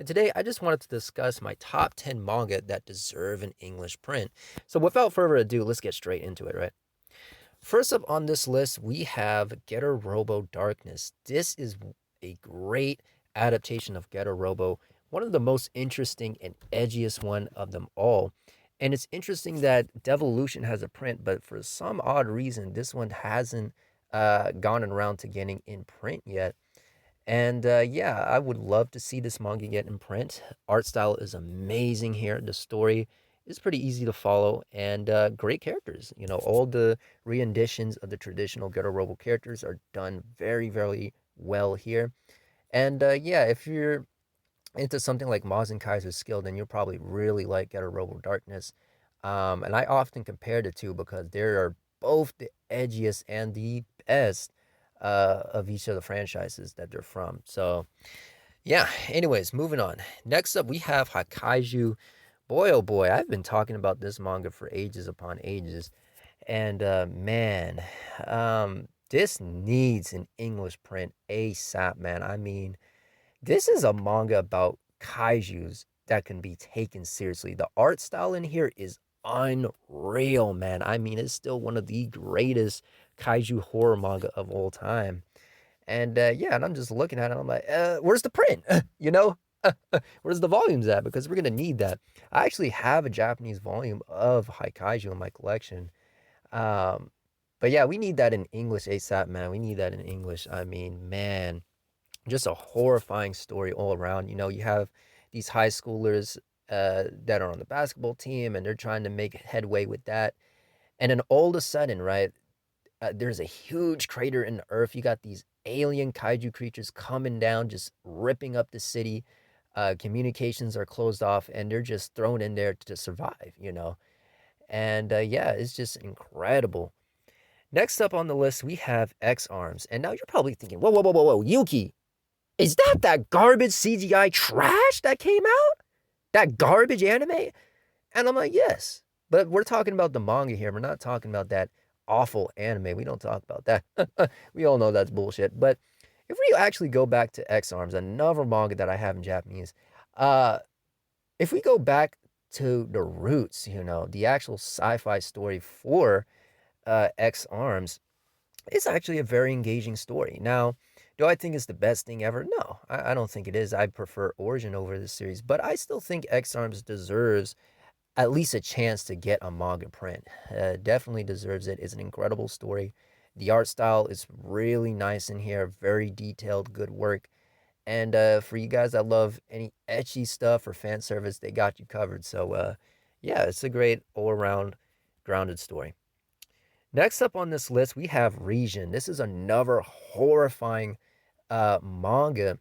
and today I just wanted to discuss my top 10 manga that deserve an English print. So without further ado, let's get straight into it, right? First up on this list, we have Getter Robo Darkness. This is a great adaptation of Getter Robo, one of the most interesting and edgiest one of them all. And it's interesting that Devolution has a print, but for some odd reason, this one hasn't gone around to getting in print yet. And yeah, I would love to see this manga get in print. Art style is amazing here. The story is pretty easy to follow and great characters. You know, all the renditions of the traditional Ghetto Robo characters are done very, very well here. And yeah, if you're into something like Maz and Kaiser's skill, then you'll probably really like Ghetto Robo Darkness. And I often compare the two because they are both the edgiest and the best of each of the franchises that they're from. So, yeah, anyways, moving on. Next up, we have Hakaiju. Boy, oh boy, I've been talking about this manga for ages upon ages. And man, this needs an English print ASAP, man. I mean, this is a manga about kaijus that can be taken seriously. The art style in here is unreal, man. I mean, it's still one of the greatest kaiju horror manga of all time. And yeah, and I'm just looking at it. I'm like, where's the print? you know, where's the volumes at? Because we're gonna need that. I actually have a Japanese volume of Haikaiju in my collection. Um, but yeah, we need that in English ASAP, man. We need that in English. I mean, man, just a horrifying story all around. You know, you have these high schoolers that are on the basketball team, and they're trying to make headway with that. And then all of a sudden, right, there's a huge crater in the earth. You got these alien kaiju creatures coming down, just ripping up the city. Communications are closed off, and they're just thrown in there to survive, you know. And yeah, it's just incredible. Next up on the list, we have X Arms. And now you're probably thinking, whoa, whoa, whoa, whoa, whoa, Yuki, is that garbage CGI trash that came out? That garbage anime? And I'm like, yes. But we're talking about the manga here. We're not talking about that awful anime. We don't talk about that. We all know that's bullshit. But if we actually go back to X Arms, another manga that I have in Japanese, uh, if we go back to the roots, you know, the actual sci-fi story for X Arms, it's actually a very engaging story. Now, do I think it's the best thing ever? No, I don't think it is. I prefer Origin over this series, but I still think X Arms deserves at least a chance to get a manga print. Definitely deserves it. It's an incredible story. The art style is really nice in here, very detailed, good work. And for you guys that love any etchy stuff or fan service, they got you covered. So yeah, it's a great all around grounded story. Next up on this list, we have Region. This is another horrifying manga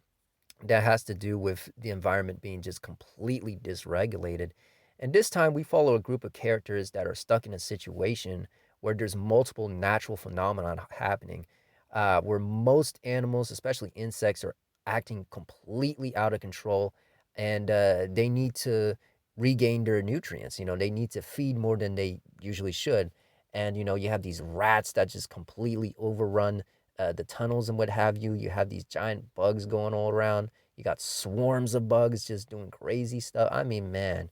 that has to do with the environment being just completely dysregulated. And this time we follow a group of characters that are stuck in a situation where there's multiple natural phenomena happening, where most animals, especially insects, are acting completely out of control, and they need to regain their nutrients. You know, they need to feed more than they usually should. And you know, you have these rats that just completely overrun the tunnels and what have you. You have these giant bugs going all around. You got swarms of bugs just doing crazy stuff. I mean, man,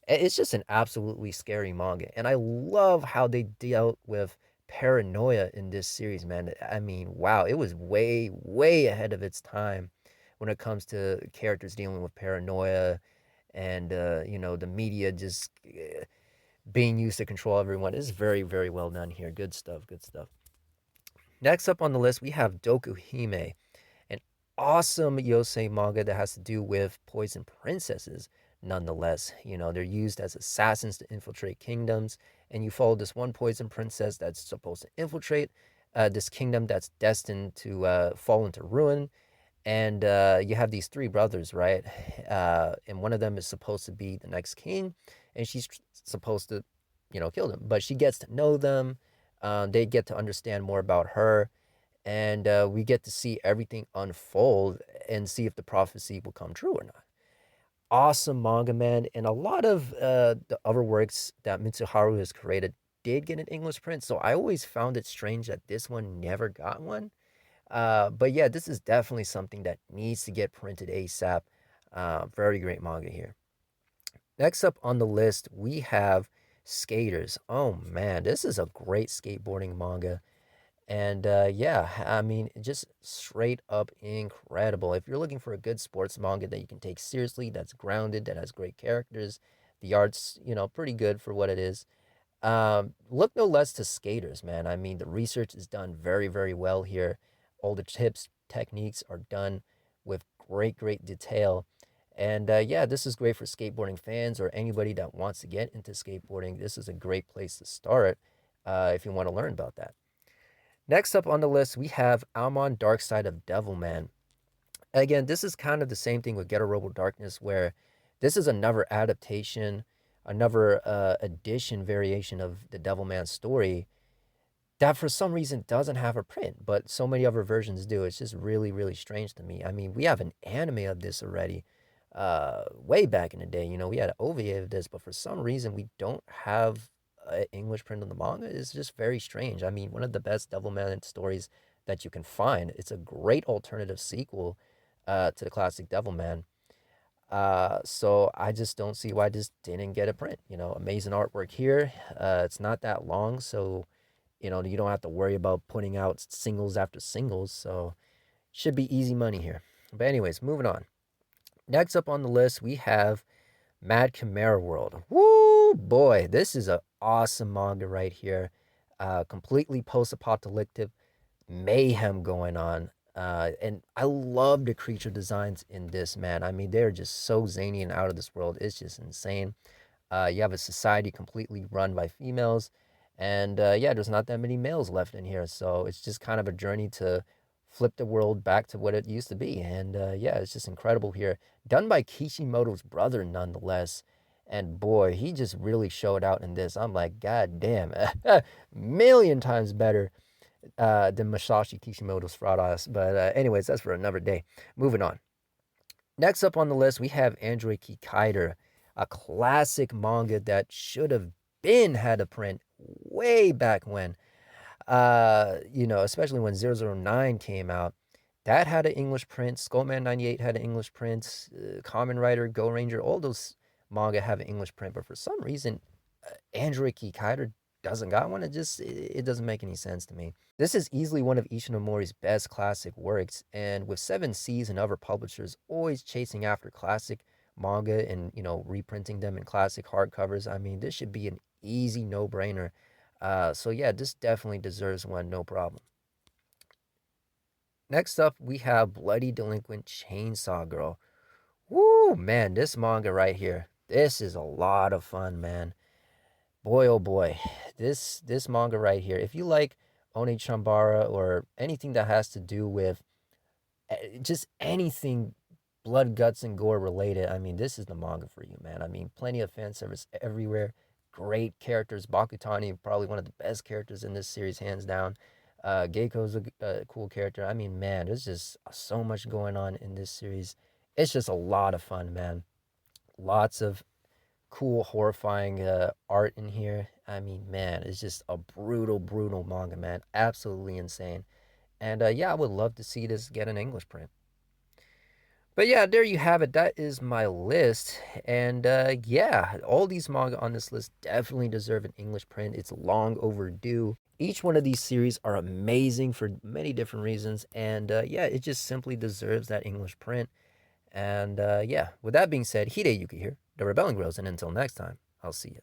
it's just an absolutely scary manga. And I love how they dealt with paranoia in this series, man. I mean, wow, it was way, way ahead of its time when it comes to characters dealing with paranoia and, you know, the media just being used to control everyone. It's very, very well done here. Good stuff, good stuff. Next up on the list, we have Doku Hime, an awesome Yosei manga that has to do with poison princesses. Nonetheless, you know, they're used as assassins to infiltrate kingdoms, and you follow this one poison princess that's supposed to infiltrate this kingdom that's destined to fall into ruin. And you have these three brothers, right? And one of them is supposed to be the next king, and she's supposed to, you know, kill them. But she gets to know them. They get to understand more about her, and we get to see everything unfold and see if the prophecy will come true or not. Awesome manga, man, and a lot of the other works that Mitsuharu has created did get an English print, so I always found it strange that this one never got one. But yeah, this is definitely something that needs to get printed ASAP. Very great manga here. Next up on the list, we have Skaters. Oh man, this is a great skateboarding manga. And yeah, I mean, just straight up incredible. If you're looking for a good sports manga that you can take seriously, that's grounded, that has great characters, the art's, pretty good for what it is. Look no less to Skaters, man. I mean, the research is done very, very well here. All the tips, techniques are done with great, great detail. And yeah, this is great for skateboarding fans or anybody that wants to get into skateboarding. This is a great place to start if you want to learn about that. Next up on the list, we have Almond Dark Side of Devilman. Again, this is kind of the same thing with Ghetto Robo Darkness, where this is another adaptation, another edition variation of the Devilman story that for some reason doesn't have a print, but so many other versions do. It's just really, really strange to me. I mean, we have an anime of this already, way back in the day. We had an OVA of this, but for some reason we don't have an English print of the manga. It's just very strange. I mean, one of the best Devilman stories that you can find. It's a great alternative sequel to the classic Devilman. So I just don't see why this didn't get a print. Amazing artwork here. It's not that long, so you don't have to worry about putting out singles after singles. So should be easy money here. But anyways, moving on. Next up on the list, we have Mad Chimera World. Woo boy, this is an awesome manga right here. Completely post-apocalyptic mayhem going on. And I love the creature designs in this, man. I mean, they're just so zany and out of this world. It's just insane. You have a society completely run by females. And yeah, there's not that many males left in here. So it's just kind of a journey to flip the world back to what it used to be. And yeah, it's just incredible here. Done by Kishimoto's brother, nonetheless. And boy, he just really showed out in this. I'm like, God damn, million times better than Masashi Kishimoto's Fraud Eyes. But anyways, that's for another day. Moving on. Next up on the list, we have Android Kikaider, a classic manga that should have been had a print way back when. Especially when 009 came out. That had an English print. Skullman 98 had an English print. Kamen Rider, Go Ranger, all those manga have an English print. But for some reason, Android Kikaider doesn't got one. It doesn't make any sense to me. This is easily one of Ishinomori's best classic works, and with Seven Seas and other publishers always chasing after classic manga and reprinting them in classic hardcovers, I mean, this should be an easy no-brainer. So yeah, this definitely deserves one, no problem. Next up, we have Bloody Delinquent Chainsaw Girl. Woo, man, this manga right here, this is a lot of fun, man. Boy, oh boy, this manga right here. If you like Oni Chambara or anything that has to do with just anything blood, guts, and gore related, I mean, this is the manga for you, man. I mean, plenty of fan service everywhere. Great characters. Bakutani, probably one of the best characters in this series, hands down. Geiko's a cool character. I mean, man, there's just so much going on in this series. It's just a lot of fun, man. Lots of cool, horrifying art in here. I mean, man, it's just a brutal, brutal manga, man. Absolutely insane. And yeah, I would love to see this get an English print. But yeah, there you have it. That is my list. And yeah, all these manga on this list definitely deserve an English print. It's long overdue. Each one of these series are amazing for many different reasons. And yeah, it just simply deserves that English print. And yeah, with that being said, Hideyuki here, the Rebelling Grows. And until next time, I'll see you.